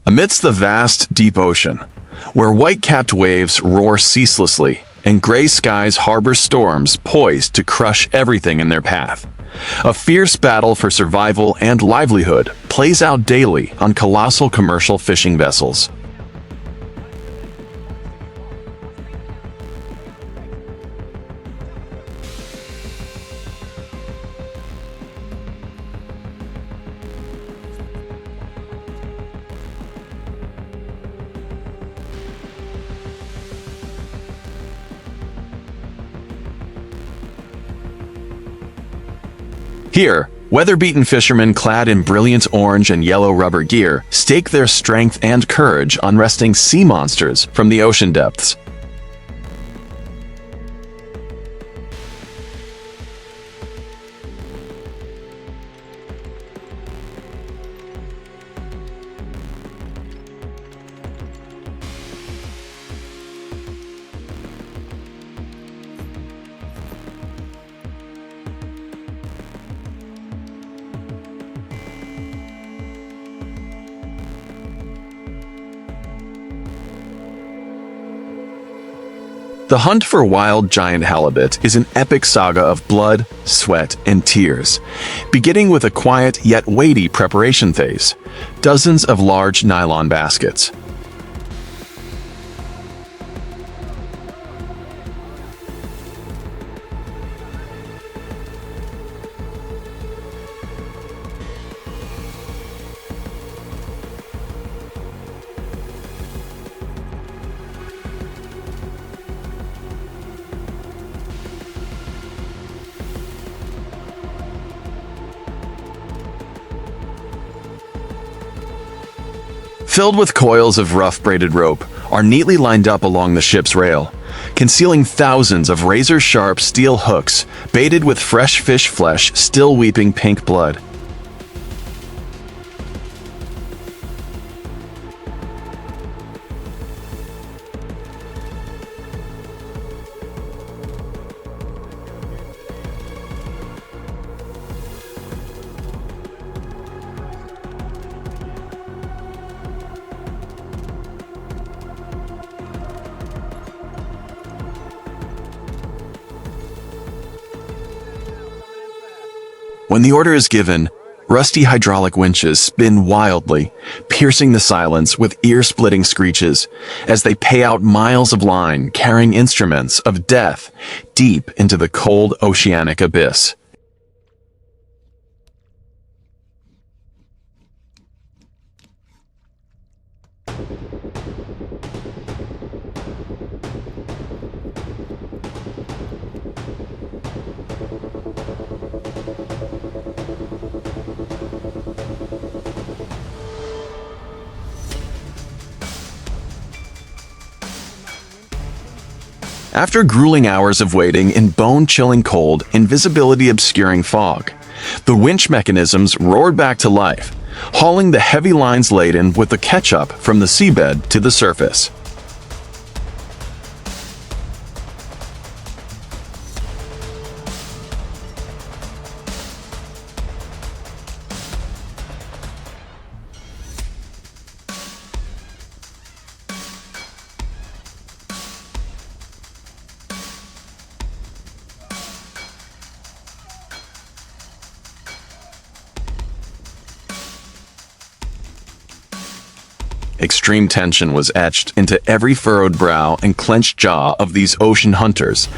Amidst the vast, deep ocean, where white-capped waves roar ceaselessly and gray skies harbor storms poised to crush everything in their path, a fierce battle for survival and livelihood plays out daily on colossal commercial fishing vessels. Here, weather-beaten fishermen clad in brilliant orange and yellow rubber gear stake their strength and courage on wresting sea monsters from the ocean depths. The hunt for wild giant halibut is an epic saga of blood, sweat, and tears, beginning with a quiet yet weighty preparation phase, dozens of large nylon baskets. Filled with coils of rough braided rope, are neatly lined up along the ship's rail, concealing thousands of razor-sharp steel hooks baited with fresh fish flesh still weeping pink blood. When the order is given, rusty hydraulic winches spin wildly, piercing the silence with ear-splitting screeches as they pay out miles of line carrying instruments of death deep into the cold oceanic abyss. After grueling hours of waiting in bone-chilling cold and visibility-obscuring fog, the winch mechanisms roared back to life, hauling the heavy lines laden with the catch-up from the seabed to the surface. Extreme tension was etched into every furrowed brow and clenched jaw of these ocean hunters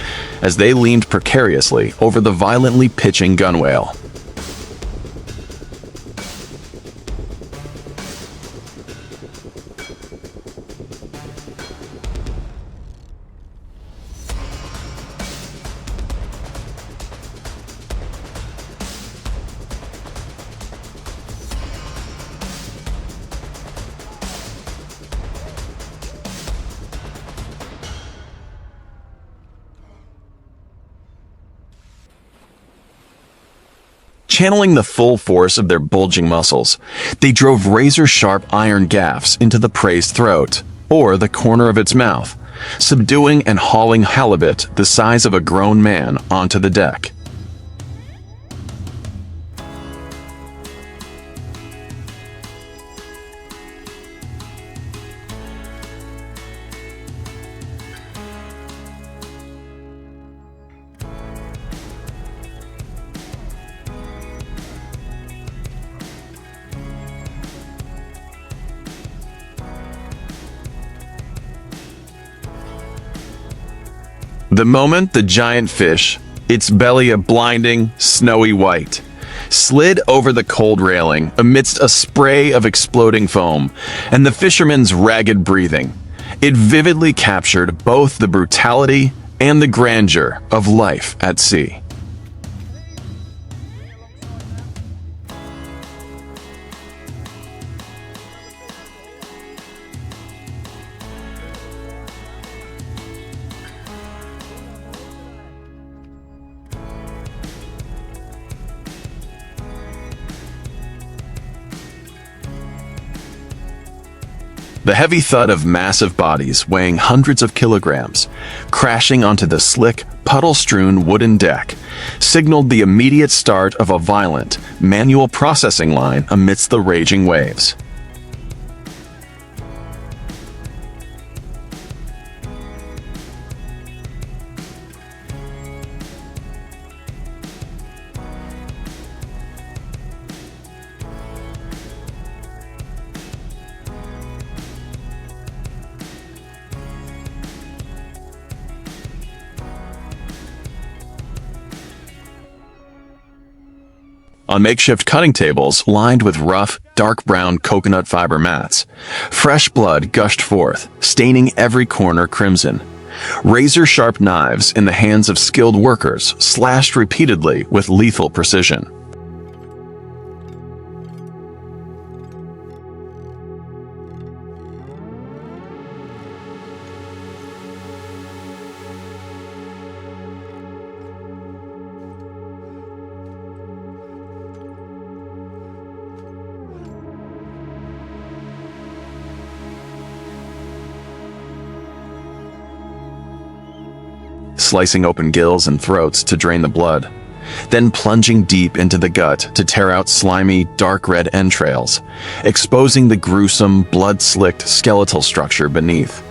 as they leaned precariously over the violently pitching gunwale. Channeling the full force of their bulging muscles, they drove razor-sharp iron gaffs into the prey's throat, or the corner of its mouth, subduing and hauling halibut the size of a grown man onto the deck. The moment the giant fish, its belly a blinding, snowy white, slid over the cold railing amidst a spray of exploding foam and the fisherman's ragged breathing, it vividly captured both the brutality and the grandeur of life at sea. The heavy thud of massive bodies weighing hundreds of kilograms, crashing onto the slick, puddle-strewn wooden deck, signaled the immediate start of a violent, manual processing line amidst the raging waves. On makeshift cutting tables lined with rough, dark brown coconut fiber mats, fresh blood gushed forth, staining every corner crimson. Razor-sharp knives in the hands of skilled workers slashed repeatedly with lethal precision. Slicing open gills and throats to drain the blood, then plunging deep into the gut to tear out slimy, dark red entrails, exposing the gruesome, blood-slicked skeletal structure beneath.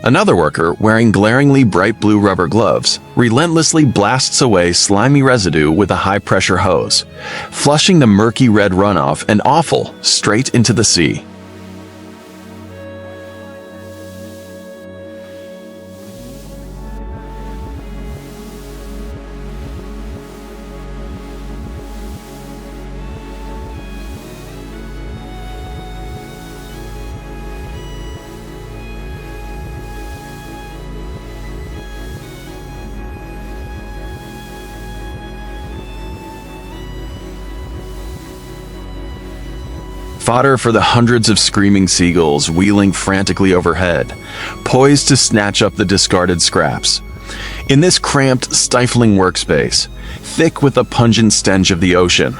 Another worker, wearing glaringly bright blue rubber gloves, relentlessly blasts away slimy residue with a high-pressure hose, flushing the murky red runoff and offal straight into the sea. Fodder for the hundreds of screaming seagulls wheeling frantically overhead, poised to snatch up the discarded scraps. In this cramped, stifling workspace, thick with the pungent stench of the ocean,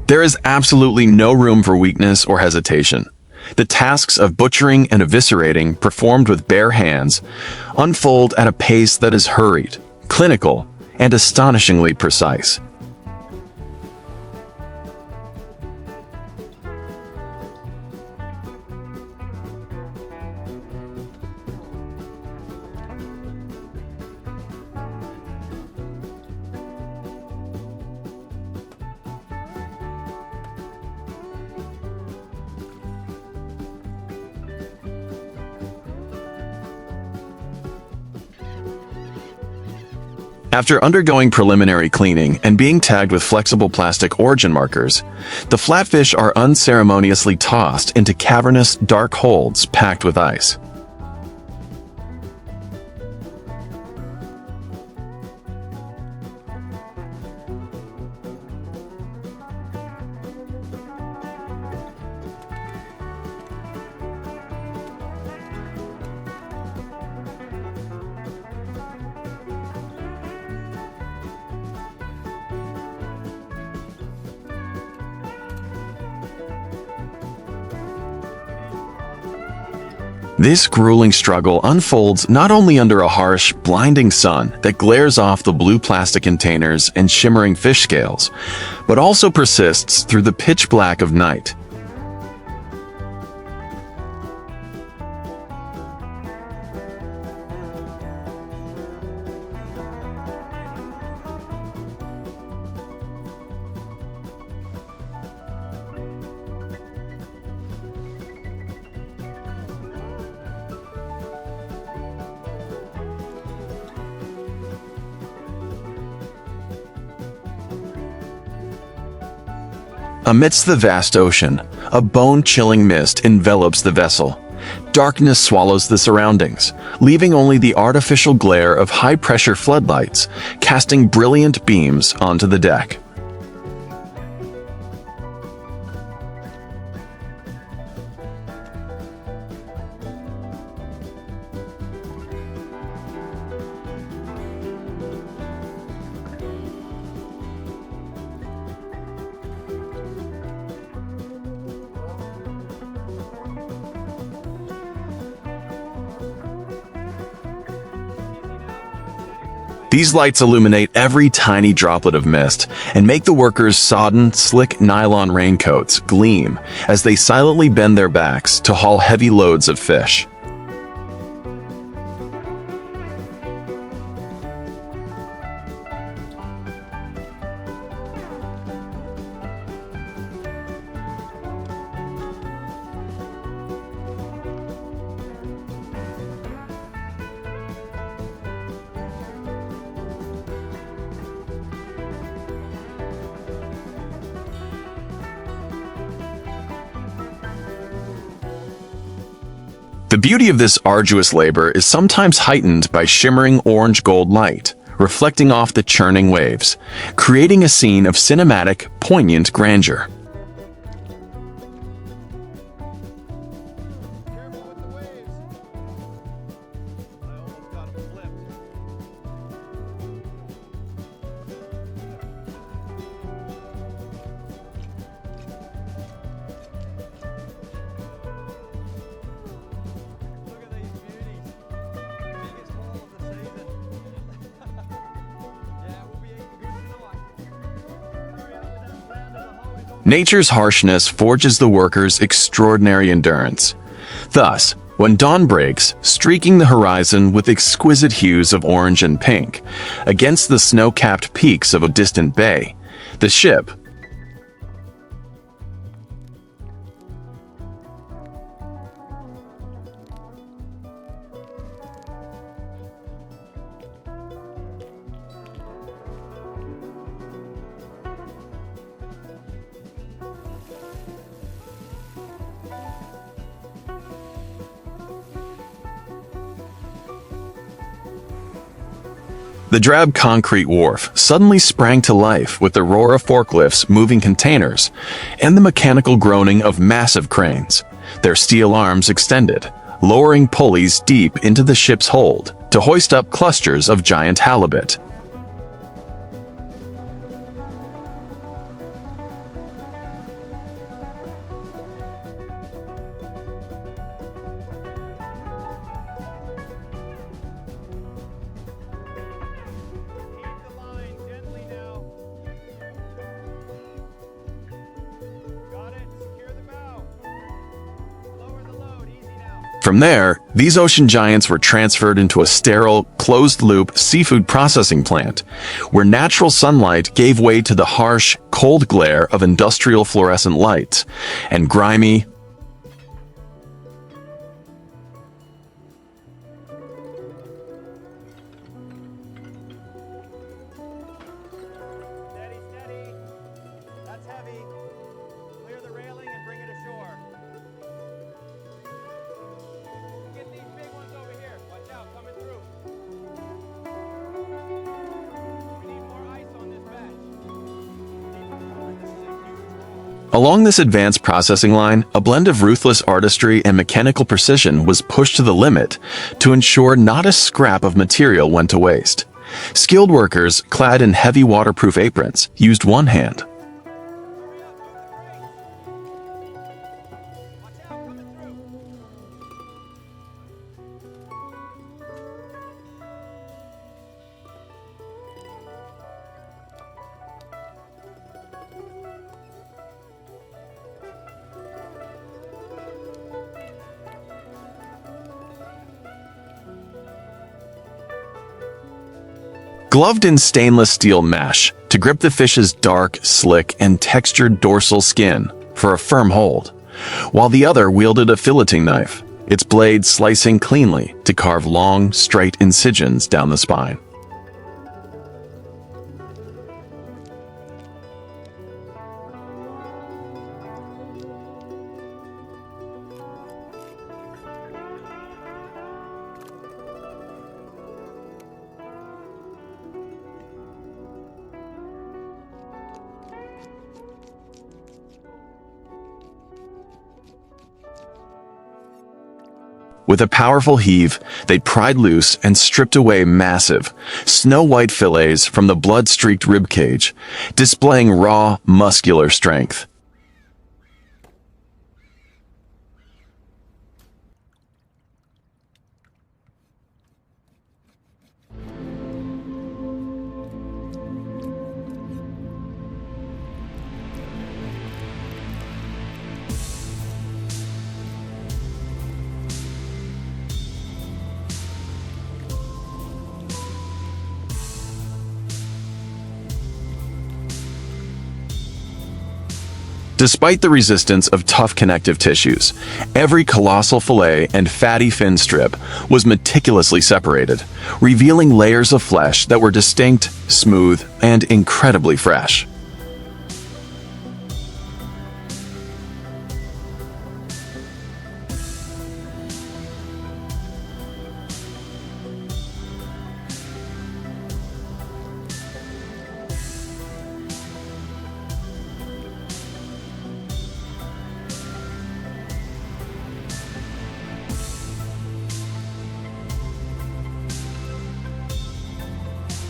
there is absolutely no room for weakness or hesitation. The tasks of butchering and eviscerating, performed with bare hands, unfold at a pace that is hurried, clinical, and astonishingly precise. After undergoing preliminary cleaning and being tagged with flexible plastic origin markers, the flatfish are unceremoniously tossed into cavernous, dark holds packed with ice. This grueling struggle unfolds not only under a harsh, blinding sun that glares off the blue plastic containers and shimmering fish scales, but also persists through the pitch black of night. Amidst the vast ocean, a bone-chilling mist envelops the vessel. Darkness swallows the surroundings, leaving only the artificial glare of high-pressure floodlights, casting brilliant beams onto the deck. These lights illuminate every tiny droplet of mist and make the workers' sodden, slick nylon raincoats gleam as they silently bend their backs to haul heavy loads of fish. The beauty of this arduous labor is sometimes heightened by shimmering orange-gold light, reflecting off the churning waves, creating a scene of cinematic, poignant grandeur. Nature's harshness forges the workers' extraordinary endurance. Thus, when dawn breaks, streaking the horizon with exquisite hues of orange and pink, against the snow-capped peaks of a distant bay, the ship, the drab concrete wharf suddenly sprang to life with the roar of forklifts moving containers and the mechanical groaning of massive cranes, their steel arms extended, lowering pulleys deep into the ship's hold to hoist up clusters of giant halibut. From there, these ocean giants were transferred into a sterile, closed-loop seafood processing plant, where natural sunlight gave way to the harsh, cold glare of industrial fluorescent lights, and grimy, Along this advanced processing line, a blend of ruthless artistry and mechanical precision was pushed to the limit to ensure not a scrap of material went to waste. Skilled workers, clad in heavy waterproof aprons, used one hand. gloved in stainless steel mesh to grip the fish's dark, slick, and textured dorsal skin for a firm hold, while the other wielded a filleting knife, its blade slicing cleanly to carve long, straight incisions down the spine. With a powerful heave, they pried loose and stripped away massive, snow-white fillets from the blood-streaked ribcage, displaying raw, muscular strength. Despite the resistance of tough connective tissues, every colossal fillet and fatty fin strip was meticulously separated, revealing layers of flesh that were distinct, smooth, and incredibly fresh.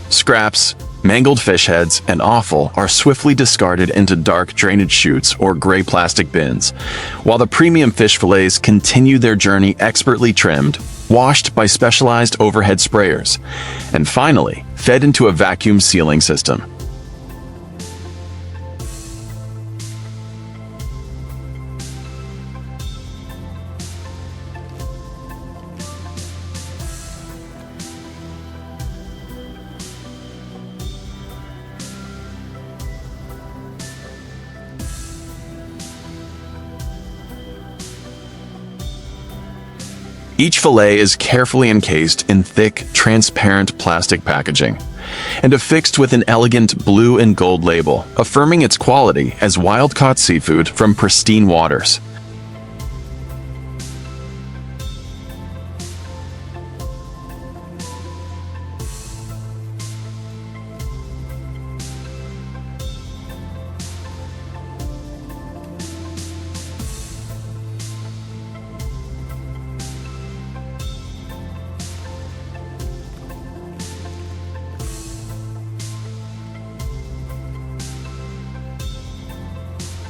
Scraps, mangled fish heads, and offal are swiftly discarded into dark drainage chutes or gray plastic bins, while the premium fish fillets continue their journey expertly trimmed, washed by specialized overhead sprayers, and finally fed into a vacuum sealing system. Each fillet is carefully encased in thick, transparent plastic packaging and affixed with an elegant blue and gold label, affirming its quality as wild-caught seafood from pristine waters.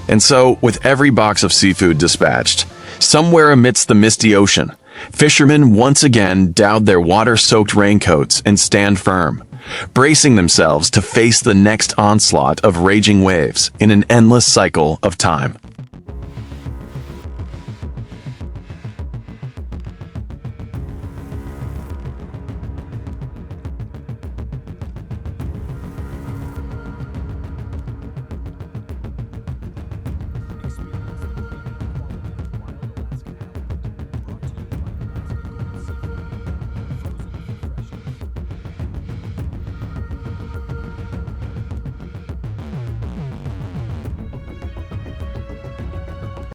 And so, with every box of seafood dispatched, somewhere amidst the misty ocean, fishermen once again dowed their water-soaked raincoats and stand firm, bracing themselves to face the next onslaught of raging waves in an endless cycle of time.